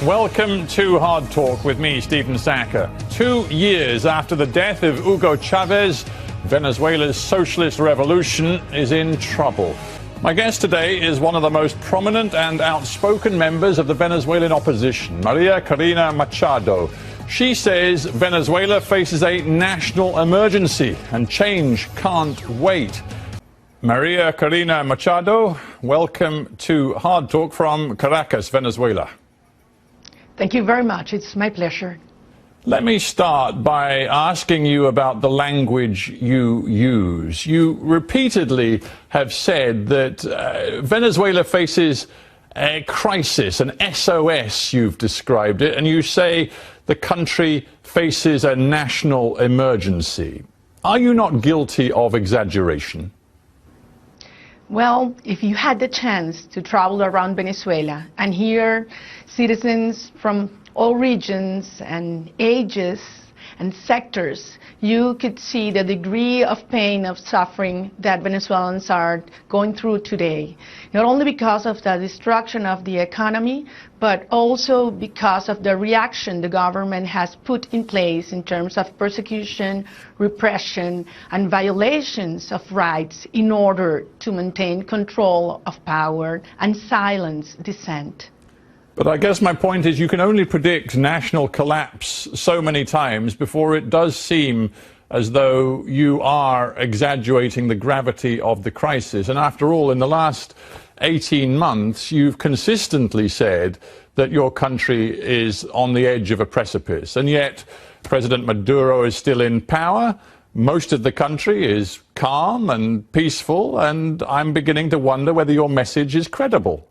Welcome to Hard Talk with me, Stephen Sacker. 2 years after the death of Hugo Chavez, Venezuela's socialist revolution is in trouble. My guest today is one of the most prominent and outspoken members of the Venezuelan opposition, Maria Corina Machado. She says Venezuela faces a national emergency and change can't wait. Maria Corina Machado, welcome to Hard Talk from Caracas, Venezuela. Thank you very much. It's my pleasure. Let me start by asking you about the language you use. You repeatedly have said that Venezuela faces a crisis, an SOS, you've described it, and you say the country faces a national emergency. Are you not guilty of exaggeration? Well, if you had the chance to travel around Venezuela and hear citizens from all regions and ages and sectors, you could see the degree of pain, of suffering that Venezuelans are going through today. Not only because of the destruction of the economy, but also because of the reaction the government has put in place in terms of persecution, repression, and violations of rights in order to maintain control of power and silence dissent. But I guess my point is you can only predict national collapse so many times before it does seem as though you are exaggerating the gravity of the crisis. And after all, in the last 18 months, you've consistently said that your country is on the edge of a precipice. And yet President Maduro is still in power. Most of the country is calm and peaceful. And I'm beginning to wonder whether your message is credible.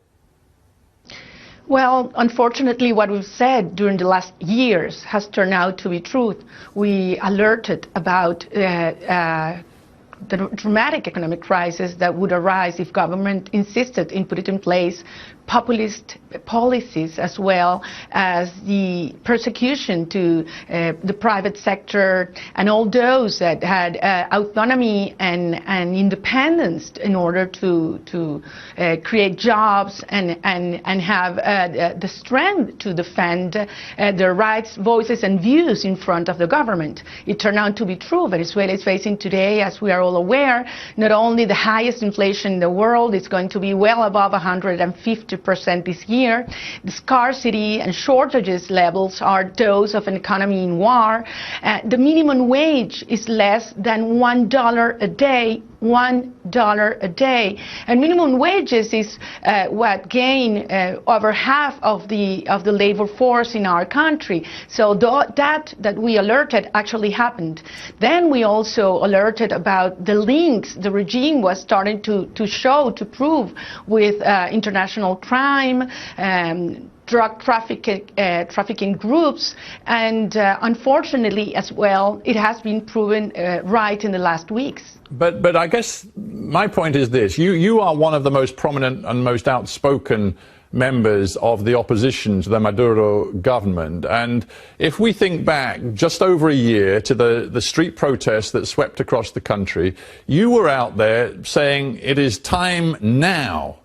Well, unfortunately, what we've said during the last years has turned out to be truth. We alerted about the dramatic economic crisis that would arise if government insisted in putting in place populist policies, as well as the persecution to the private sector and all those that had autonomy and independence in order to create jobs and have the strength to defend their rights, voices and views in front of the government. It turned out to be true. Venezuela is facing today, as we are all aware, not only the highest inflation in the world, it's going to be well above 150% this year. The scarcity and shortages levels are those of an economy in war. The minimum wage is less than $1 a day. $1 a day, and minimum wages is what gain over half of the labor force in our country. So that we alerted actually happened. Then we also alerted about the links the regime was starting to prove with international crime, drug trafficking groups, and unfortunately as well, it has been proven right in the last weeks. But I guess my point is this. You are one of the most prominent and most outspoken members of the opposition to the Maduro government. And if we think back just over a year to the street protests that swept across the country, you were out there saying it is time now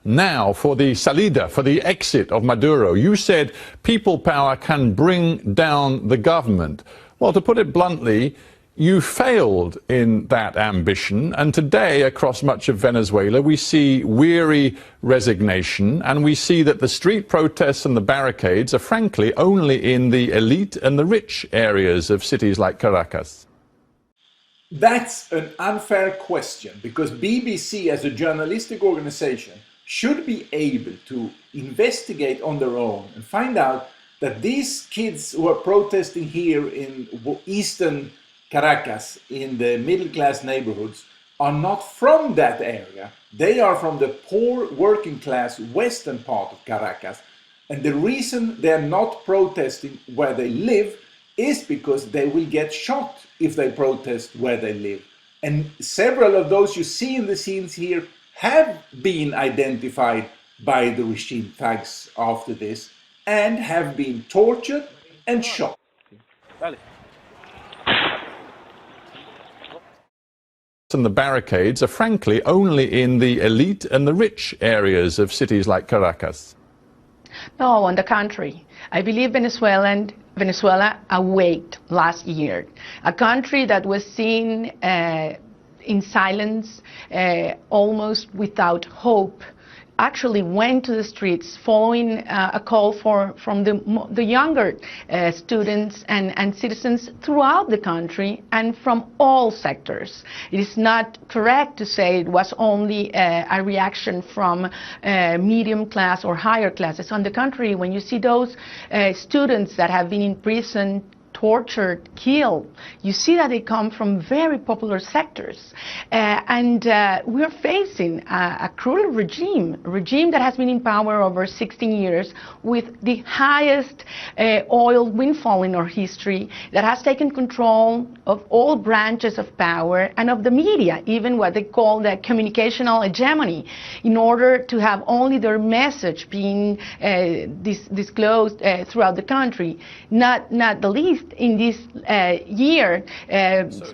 for the salida, for the exit of Maduro. You said people power can bring down the government. Well, to put it bluntly, you failed in that ambition, and today across much of Venezuela we see weary resignation, and we see that the street protests and the barricades are frankly only in the elite and the rich areas of cities like Caracas. That's an unfair question, because BBC as a journalistic organization should be able to investigate on their own and find out that these kids who are protesting here in eastern Caracas, in the middle-class neighborhoods, are not from that area. They are from the poor working-class western part of Caracas. And the reason they are not protesting where they live is because they will get shot if they protest where they live. And several of those you see in the scenes here have been identified by the regime thugs after this and have been tortured and shot. And the barricades are frankly only in the elite and the rich areas of cities like Caracas. No, on the contrary. I believe Venezuela awaked last year. A country that was seen in silence, almost without hope, actually went to the streets following a call from the younger students and citizens throughout the country and from all sectors. It is not correct to say it was only a reaction from medium class or higher classes. On the contrary, when you see those students that have been in prison, tortured, killed, you see that they come from very popular sectors. We're facing a cruel regime that has been in power over 16 years with the highest oil windfall in our history, that has taken control of all branches of power and of the media, even what they call the communicational hegemony, in order to have only their message being disclosed throughout the country. Not the least, in this year,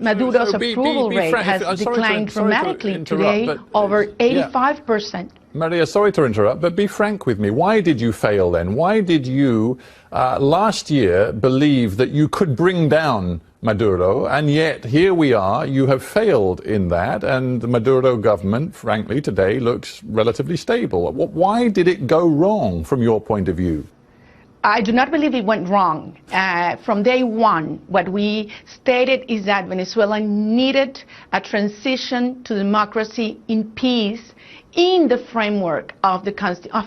Maduro's approval rate has declined dramatically today, over 85%. Maria, sorry to interrupt, but be frank with me. Why did you fail then? Why did you last year believe that you could bring down Maduro, and yet here we are, you have failed in that, and the Maduro government, frankly, today looks relatively stable. Why did it go wrong from your point of view? I do not believe it went wrong. From day one, what we stated is that Venezuela needed a transition to democracy in peace in the framework of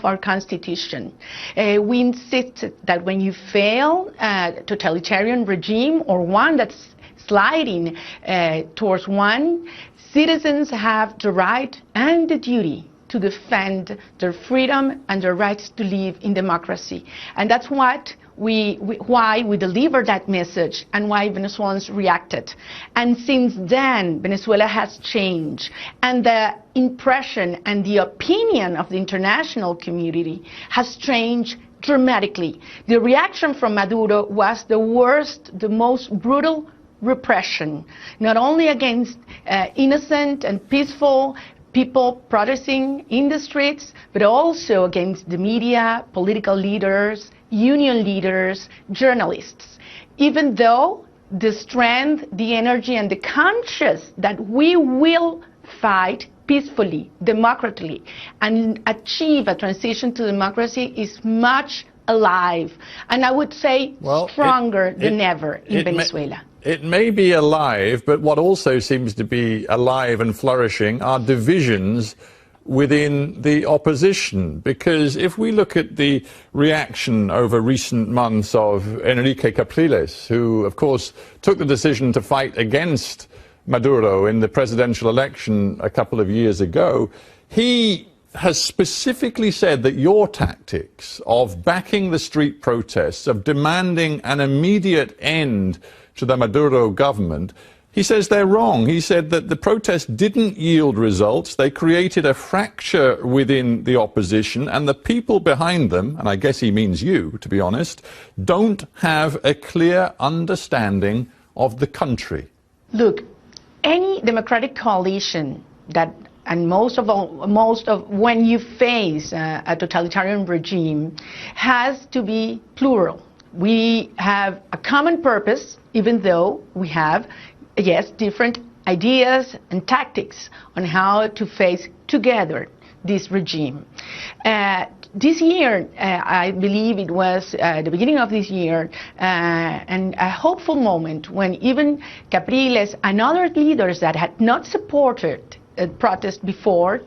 our Constitution. We insisted that when you fail a totalitarian regime or one that's sliding towards one, citizens have the right and the duty to defend their freedom and their rights to live in democracy. And that's what why we delivered that message and why Venezuelans reacted. And since then, Venezuela has changed. And the impression and the opinion of the international community has changed dramatically. The reaction from Maduro was the worst, the most brutal repression, not only against innocent and peaceful people protesting in the streets, but also against the media, political leaders, union leaders, journalists. Even though the strength, the energy, and the conscience that we will fight peacefully, democratically, and achieve a transition to democracy is much alive, and I would say stronger than ever in Venezuela. It may be alive, but what also seems to be alive and flourishing are divisions within the opposition. Because if we look at the reaction over recent months of Enrique Capriles, who, of course, took the decision to fight against Maduro in the presidential election a couple of years ago, he has specifically said that your tactics of backing the street protests, of demanding an immediate end to the Maduro government, he says they're wrong. He said that the protests didn't yield results. They created a fracture within the opposition, and the people behind them, and I guess he means you, to be honest, don't have a clear understanding of the country. Look, any democratic coalition that, and most of when you face a totalitarian regime, has to be plural. We have a common purpose, even though we have, yes, different ideas and tactics on how to face together this regime. This year, I believe it was the beginning of this year, and a hopeful moment when even Capriles and other leaders that had not supported protest before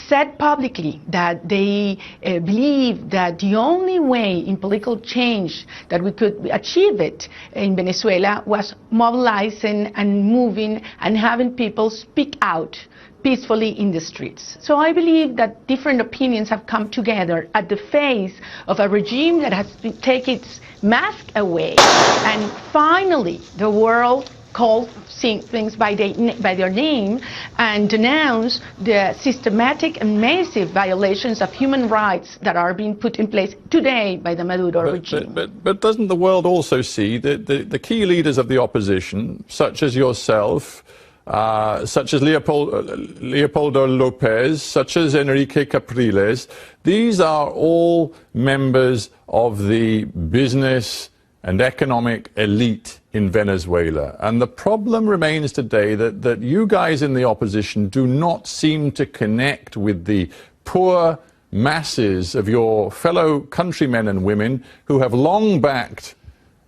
said publicly that they believe that the only way in political change that we could achieve it in Venezuela was mobilizing and moving and having people speak out peacefully in the streets. So I believe that different opinions have come together at the face of a regime that has to take its mask away, and finally the world called things by their name and denounce the systematic and massive violations of human rights that are being put in place today by the Maduro regime. But doesn't the world also see that the key leaders of the opposition, such as yourself, such as Leopoldo Lopez, such as Enrique Capriles. These are all members of the business and economic elite in Venezuela. And the problem remains today that you guys in the opposition do not seem to connect with the poor masses of your fellow countrymen and women who have long backed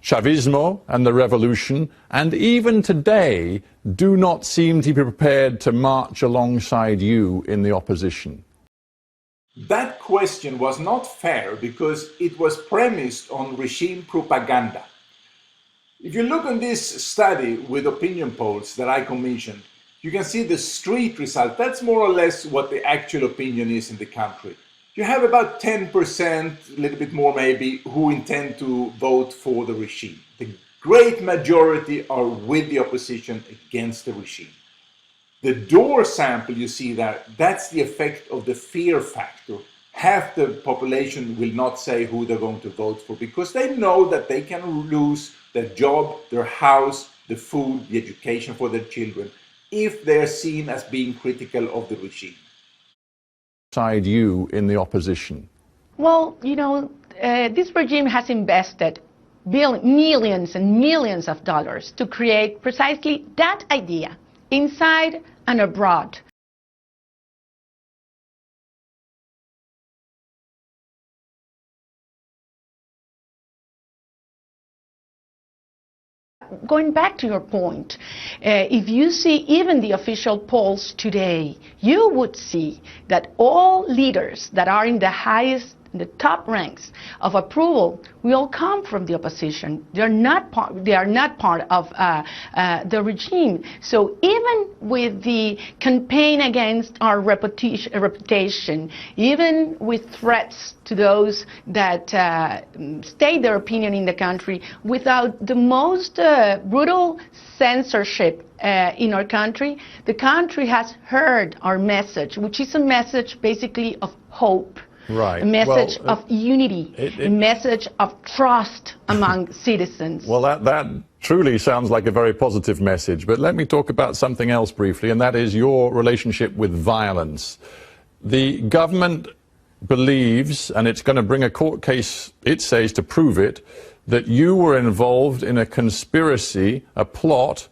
Chavismo and the revolution, and even today do not seem to be prepared to march alongside you in the opposition. That question was not fair because it was premised on regime propaganda. If you look on this study with opinion polls that I commissioned, you can see the street result. That's more or less what the actual opinion is in the country. You have about 10%, a little bit more maybe, who intend to vote for the regime. The great majority are with the opposition against the regime. The door sample you see there, that's the effect of the fear factor. Half the population will not say who they're going to vote for because they know that they can lose their job, their house, the food, the education for their children if they're seen as being critical of the regime. Side you in the opposition? Well, you know, this regime has invested millions and millions of dollars to create precisely that idea, inside and abroad. Going back to your point, if you see even the official polls today, you would see that all leaders that are in the highest, the top ranks of approval will come from the opposition. They are not part of the regime. So even with the campaign against our reputation, even with threats to those that state their opinion in the country, without the most brutal censorship in our country, the country has heard our message, which is a message basically of hope. Right. A message of unity, a message of trust among citizens. Well, that truly sounds like a very positive message. But let me talk about something else briefly, and that is your relationship with violence. The government believes, and it's going to bring a court case, it says, to prove it, that you were involved in a conspiracy, a plot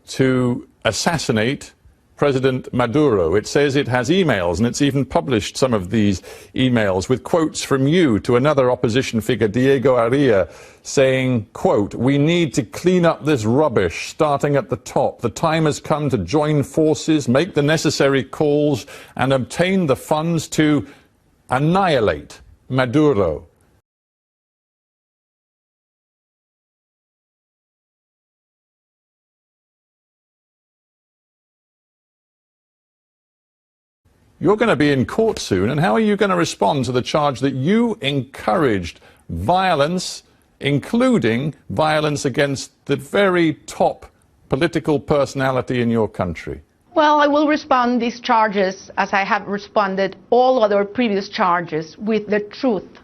to assassinate President Maduro. It says it has emails, and it's even published some of these emails with quotes from you to another opposition figure, Diego Aria, saying, quote, "We need to clean up this rubbish, starting at the top. The time has come to join forces, make the necessary calls, and obtain the funds to annihilate Maduro." You're going to be in court soon, and how are you going to respond to the charge that you encouraged violence, including violence against the very top political personality in your country? Well, I will respond these charges, as I have responded all other previous charges, with the truth.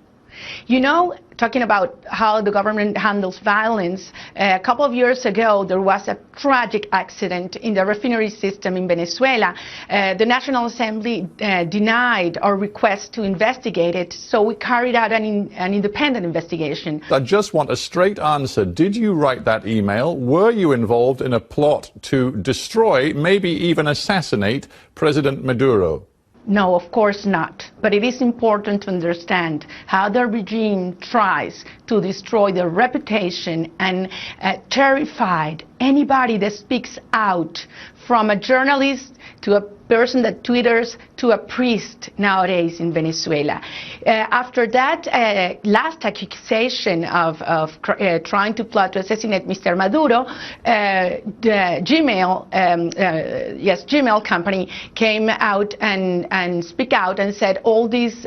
You know, talking about how the government handles violence, a couple of years ago there was a tragic accident in the refinery system in Venezuela. The National Assembly denied our request to investigate it, so we carried out an independent investigation. I just want a straight answer. Did you write that email? Were you involved in a plot to destroy, maybe even assassinate, President Maduro? No, of course not. But it is important to understand how the regime tries to destroy their reputation and terrify anybody that speaks out, from a journalist to a person that twitters to a priest nowadays in Venezuela. After that last accusation of trying to plot to assassinate Mr. Maduro, the Gmail company came out and speak out and said all these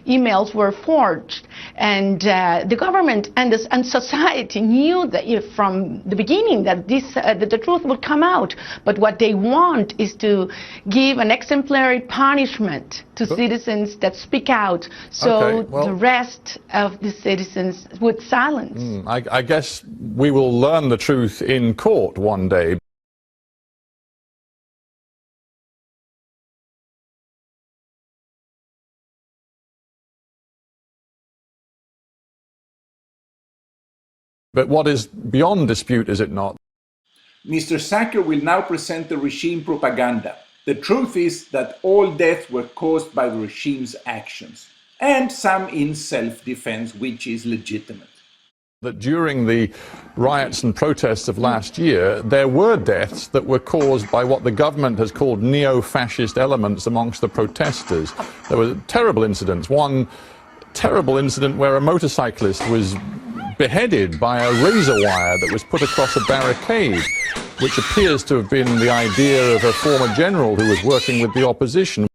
emails were forged. And the government and society knew that from the beginning that that the truth would come out. But what they want is to give an exemplary punishment to citizens that speak out, so the rest of the citizens would silence. I guess we will learn the truth in court one day. But what is beyond dispute, is it not? Mr. Sacker will now present the regime propaganda. The truth is that all deaths were caused by the regime's actions, and some in self-defense, which is legitimate. That during the riots and protests of last year, there were deaths that were caused by what the government has called neo-fascist elements amongst the protesters. There were terrible incidents. One terrible incident where a motorcyclist was beheaded by a razor wire that was put across a barricade, which appears to have been the idea of a former general who was working with the opposition.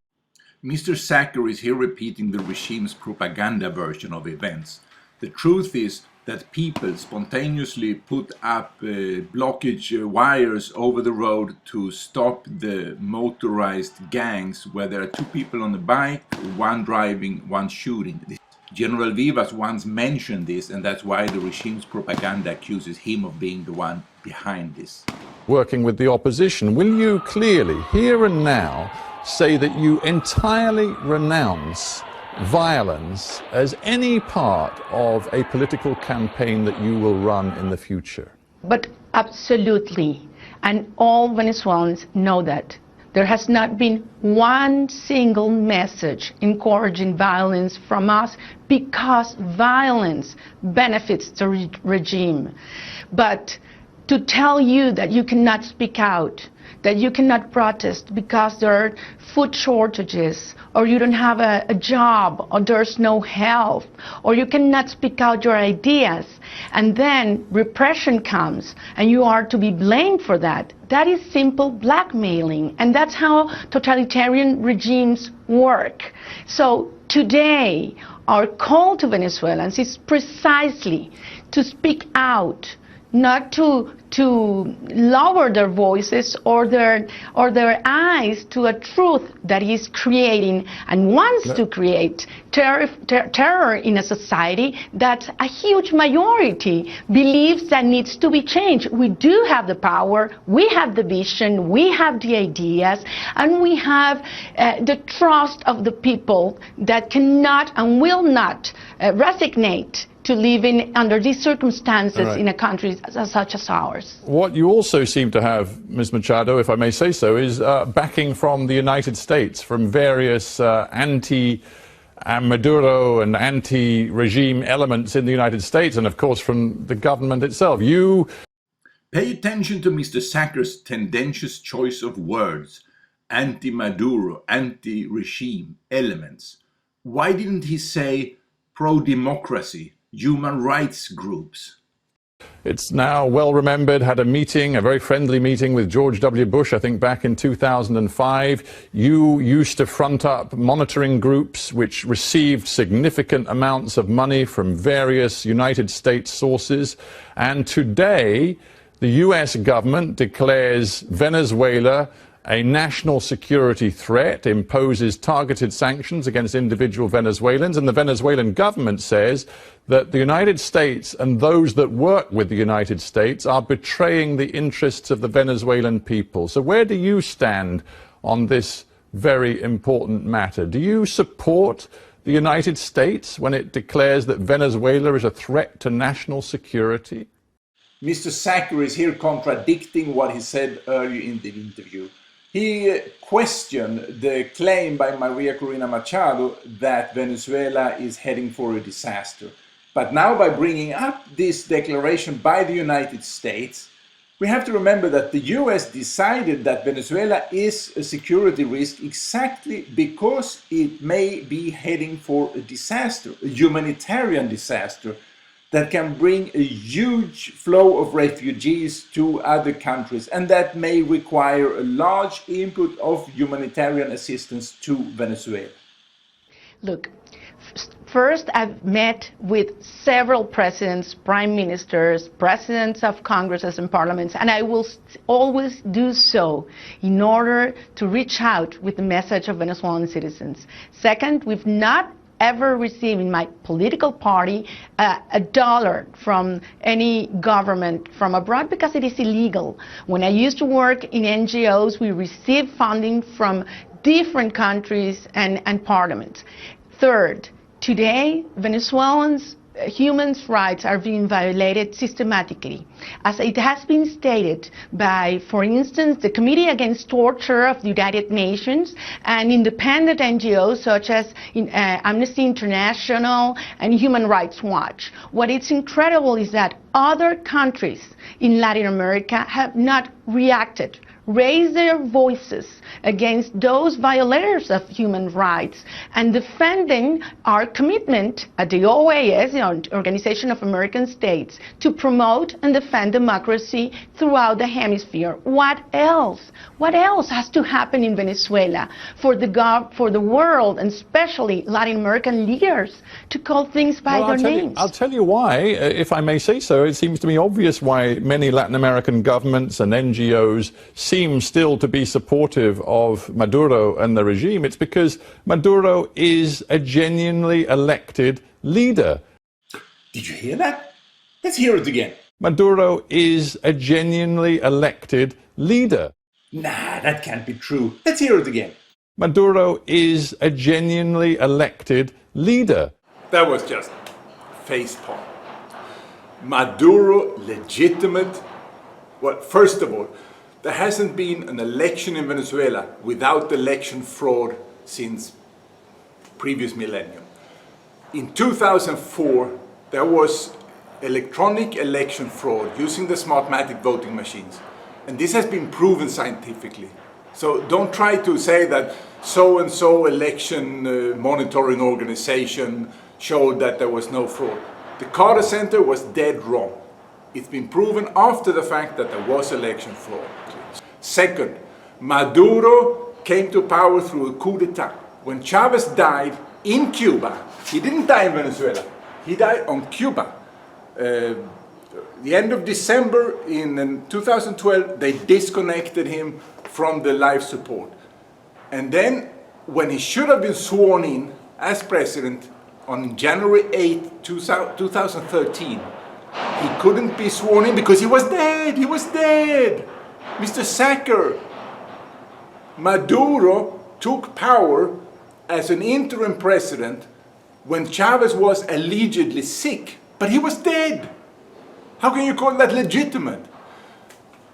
Mr. Sacker is here repeating the regime's propaganda version of events. The truth is that people spontaneously put up blockage wires over the road to stop the motorized gangs where there are two people on the bike, one driving, one shooting. General Vivas once mentioned this, and that's why the regime's propaganda accuses him of being the one behind this. Working with the opposition, will you clearly, here and now, say that you entirely renounce violence as any part of a political campaign that you will run in the future? But absolutely, and all Venezuelans know that. There has not been one single message encouraging violence from us because violence benefits the regime. But to tell you that you cannot speak out, that you cannot protest because there are food shortages, or you don't have a job, or there's no health, or you cannot speak out your ideas, and then repression comes and you are to be blamed for that. That is simple blackmailing, and that's how totalitarian regimes work. So today, our call to Venezuelans is precisely to speak out, not to lower their voices or their eyes to a truth that is creating and wants to create terror in a society that a huge majority believes that needs to be changed. We do have the power, we have the vision, we have the ideas, and we have the trust of the people that cannot and will not resignate to living under these circumstances in a country such as ours. What you also seem to have, Ms. Machado, if I may say so, is backing from the United States, from various anti-Maduro and anti-regime elements in the United States, and of course from the government itself. You pay attention to Mr. Sacker's tendentious choice of words, anti-Maduro, anti-regime elements. Why didn't he say pro-democracy, human rights groups? It's now well remembered, had a meeting, a very friendly meeting with George W. Bush, I think back in 2005. You used to front up monitoring groups which received significant amounts of money from various United States sources. And today, the US government declares Venezuela a national security threat, imposes targeted sanctions against individual Venezuelans, and the Venezuelan government says that the United States and those that work with the United States are betraying the interests of the Venezuelan people. So where do you stand on this very important matter? Do you support the United States when it declares that Venezuela is a threat to national security? Mr. Sacker is here contradicting what he said earlier in the interview. He questioned the claim by Maria Corina Machado that Venezuela is heading for a disaster. But now, by bringing up this declaration by the United States, we have to remember that the US decided that Venezuela is a security risk exactly because it may be heading for a disaster, a humanitarian disaster, that can bring a huge flow of refugees to other countries, and that may require a large input of humanitarian assistance to Venezuela. Look, first I've met with several presidents, prime ministers, presidents of Congresses and parliaments, and I will always do so in order to reach out with the message of Venezuelan citizens. Second, we've not ever received in my political party a dollar from any government from abroad because it is illegal. When I used to work in NGOs, we received funding from different countries and parliaments. Third, today Venezuelans human rights are being violated systematically. As it has been stated by, for instance, the Committee Against Torture of the United Nations and independent NGOs such as Amnesty International and Human Rights Watch. What is incredible is that other countries in Latin America have not reacted, raised their voices against those violators of human rights and defending our commitment at the OAS, the Organization of American States, to promote and defend democracy throughout the hemisphere. What else? What else has to happen in Venezuela for the world, and especially Latin American leaders, to call things by their names? I'll tell you why, if I may say so. It seems to me obvious why many Latin American governments and NGOs seem still to be supportive of Maduro and the regime. It's because Maduro is a genuinely elected leader. Did you hear that? Let's hear it again. Maduro is a genuinely elected leader. Nah, that can't be true. Let's hear it again. Maduro is a genuinely elected leader. That was just facepalm. Maduro legitimate? Well, first of all, there hasn't been an election in Venezuela without election fraud since previous millennium. In 2004, there was electronic election fraud using the Smartmatic voting machines. And this has been proven scientifically. So don't try to say that so-and-so election monitoring organization showed that there was no fraud. The Carter Center was dead wrong. It's been proven after the fact that there was election fraud. Second, Maduro came to power through a coup d'etat. When Chavez died in Cuba, he didn't die in Venezuela, he died on Cuba. The end of December in 2012, they disconnected him from the life support. And then, when he should have been sworn in as president on January 8, 2013, he couldn't be sworn in because he was dead. He was dead. Mr. Sacker, Maduro took power as an interim president when Chavez was allegedly sick, but he was dead. How can you call that legitimate?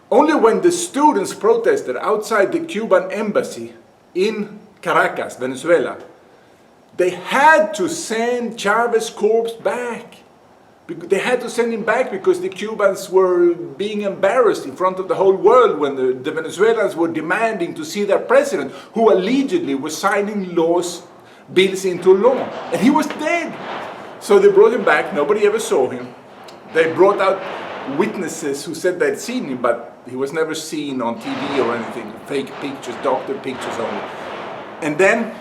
Only when the students protested outside the Cuban embassy in Caracas, Venezuela, they had to send Chavez's corpse back. They had to send him back because the Cubans were being embarrassed in front of the whole world when the Venezuelans were demanding to see their president, who allegedly was signing bills into law. And he was dead. So they brought him back. Nobody ever saw him. They brought out witnesses who said they'd seen him, but he was never seen on TV or anything. Fake pictures, doctored pictures only. And then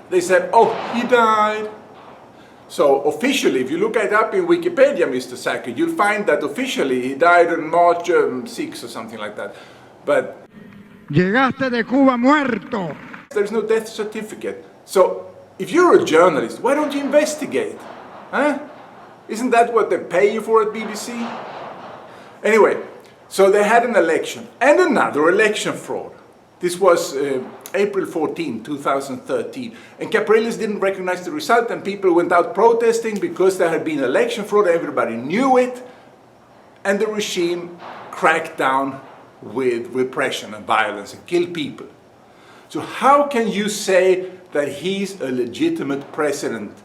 they said, oh, he died. So officially, if you look it up in Wikipedia, Mr. Sacker, you'll find that officially he died on March 6 or something like that. But llegaste de Cuba muerto. There's no death certificate. So if you're a journalist, why don't you investigate? Huh? Isn't that what they pay you for at BBC? Anyway, so they had an election and another election fraud. This was April 14, 2013. And Capriles didn't recognize the result and people went out protesting because there had been election fraud. Everybody knew it. And the regime cracked down with repression and violence and killed people. So how can you say that he's a legitimate president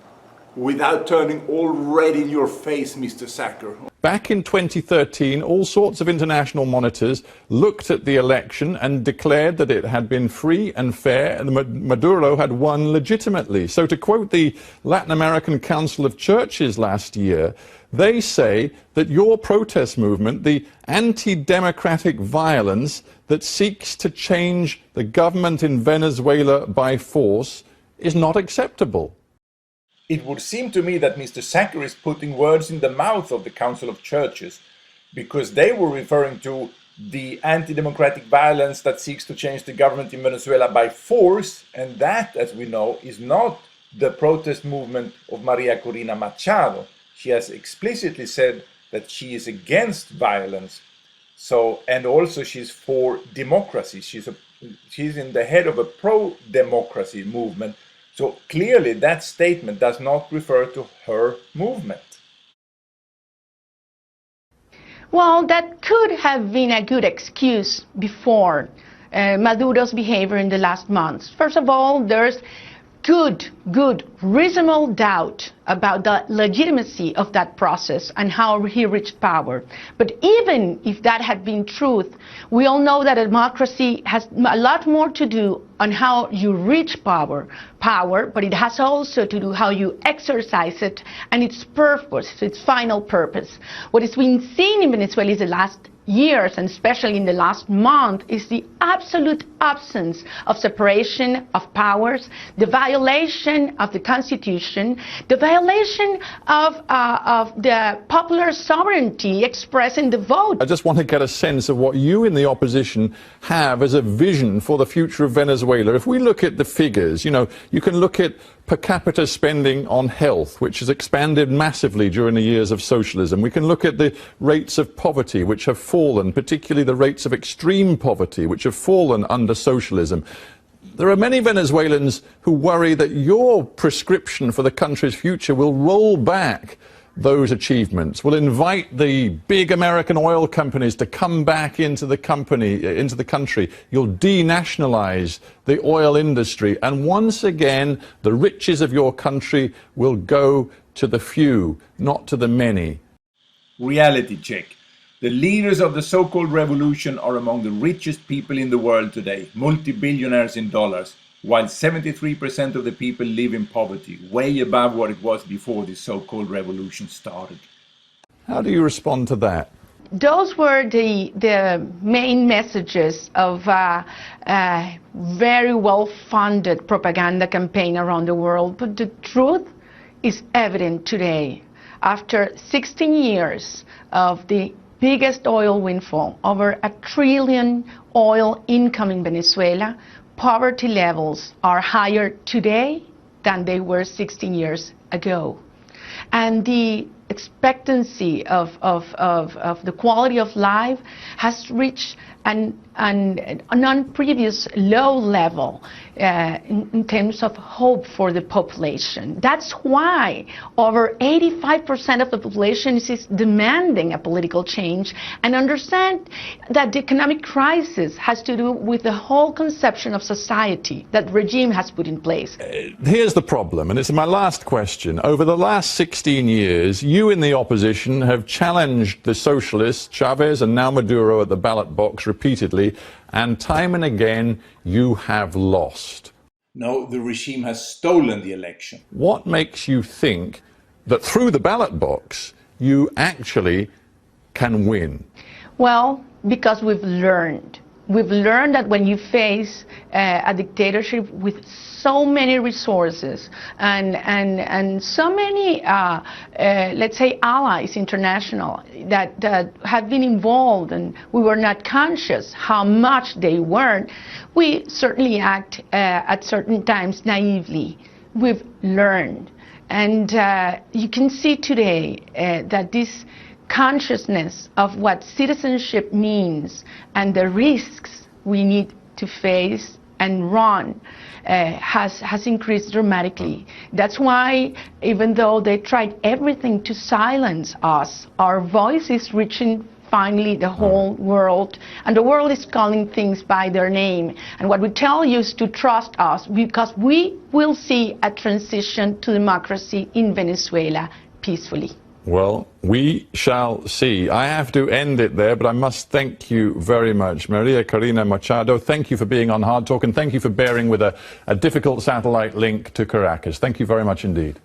without turning all red in your face, Mr. Sacker? Back in 2013, all sorts of international monitors looked at the election and declared that it had been free and fair and Maduro had won legitimately. So to quote the Latin American Council of Churches last year, they say that your protest movement, the anti-democratic violence that seeks to change the government in Venezuela by force, is not acceptable. It would seem to me that Mr. Sacker is putting words in the mouth of the Council of Churches because they were referring to the anti-democratic violence that seeks to change the government in Venezuela by force, and that, as we know, is not the protest movement of Maria Corina Machado. She has explicitly said that she is against violence, and also she's for democracy. She's in the head of a pro-democracy movement. So clearly that statement does not refer to her movement. Well, that could have been a good excuse before Maduro's behavior in the last months. First of all, there's good, reasonable doubt about the legitimacy of that process and how he reached power. But even if that had been truth, we all know that a democracy has a lot more to do on how you reach power, but it has also to do how you exercise it and its purpose, its final purpose. What has been seen in Venezuela is the last years, and especially in the last month, is the absolute absence of separation of powers, the violation of the Constitution, the violation of the popular sovereignty expressed in the vote. I just want to get a sense of what you in the opposition have as a vision for the future of Venezuela. If we look at the figures, you can look at per capita spending on health, which has expanded massively during the years of socialism. We can look at the rates of poverty, which have fallen, particularly the rates of extreme poverty, which have fallen under socialism. There are many Venezuelans who worry that your prescription for the country's future will roll back those achievements, will invite the big American oil companies to come back into the country. You'll denationalize the oil industry, and once again the riches of your country will go to the few, not to the many. Reality check. The leaders of the so-called revolution are among the richest people in the world today, multi-billionaires in dollars, while 73% of the people live in poverty, way above what it was before the so-called revolution started. How do you respond to that? Those were the main messages of a very well-funded propaganda campaign around the world. But the truth is evident today. After 16 years of the biggest oil windfall, over $1 trillion oil income in Venezuela, poverty levels are higher today than they were 16 years ago. And the expectancy of the quality of life has reached an non-previous low level in terms of hope for the population. That's why over 85% of the population is demanding a political change, and understand that the economic crisis has to do with the whole conception of society that regime has put in place. Here's the problem, and it's my last question. Over the last 16 years, you in the opposition have challenged the socialists, Chavez and now Maduro, at the ballot box repeatedly, and time and again you have lost. No, the regime has stolen the election. What makes you think that through the ballot box you actually can win? Well, because we've learned. We've learned that when you face a dictatorship with so many resources and so many, let's say, allies international that have been involved, and we were not conscious how much they weren't, we certainly act at certain times naively. We've learned. And you can see today that this consciousness of what citizenship means and the risks we need to face and run has increased dramatically. That's why, even though they tried everything to silence us, our voice is reaching finally the whole world, and the world is calling things by their name. And what we tell you is to trust us, because we will see a transition to democracy in Venezuela peacefully. Well, we shall see. I have to end it there, but I must thank you very much. Maria Corina Machado, thank you for being on Hard Talk, and thank you for bearing with a difficult satellite link to Caracas. Thank you very much indeed.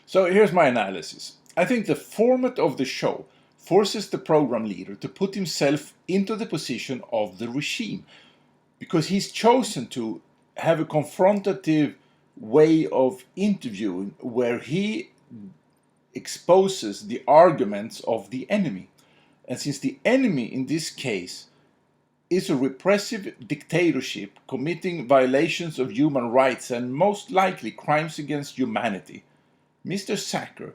So here's my analysis. I think the format of the show forces the program leader to put himself into the position of the regime, because he's chosen to have a confrontative way of interviewing where he exposes the arguments of the enemy. And since the enemy in this case is a repressive dictatorship committing violations of human rights and most likely crimes against humanity, Mr. Sacker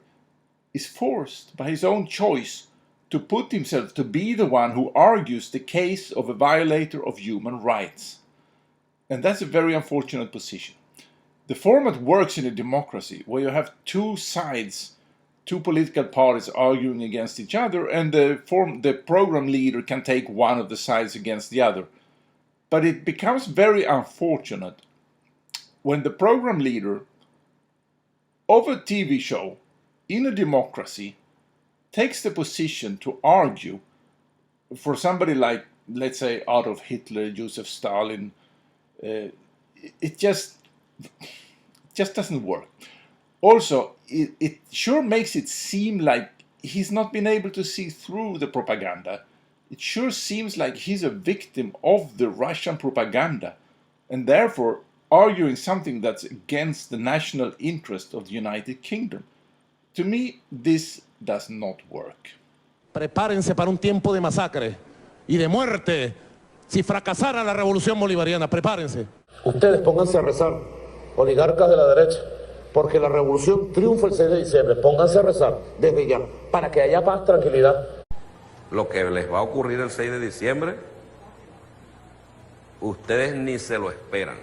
is forced by his own choice to put himself to be the one who argues the case of a violator of human rights. And that's a very unfortunate position. The format works in a democracy where you have two sides, two political parties arguing against each other, and the program leader can take one of the sides against the other. But it becomes very unfortunate when the program leader of a TV show in a democracy takes the position to argue for somebody like, let's say, Adolf Hitler, Joseph Stalin. It just doesn't work. Also, it sure makes it seem like he's not been able to see through the propaganda. It sure seems like he's a victim of the Russian propaganda, and therefore arguing something that's against the national interest of the United Kingdom. To me, this does not work. Prepárense para un tiempo de masacre y de muerte si fracasara la revolución bolivariana. Prepárense. Ustedes pónganse a rezar, oligarcas de la derecha, porque la revolución triunfa el 6 de diciembre. Pónganse a rezar desde ya, para que haya paz, tranquilidad. Lo que les va a ocurrir el 6 de diciembre, ustedes ni se lo esperan.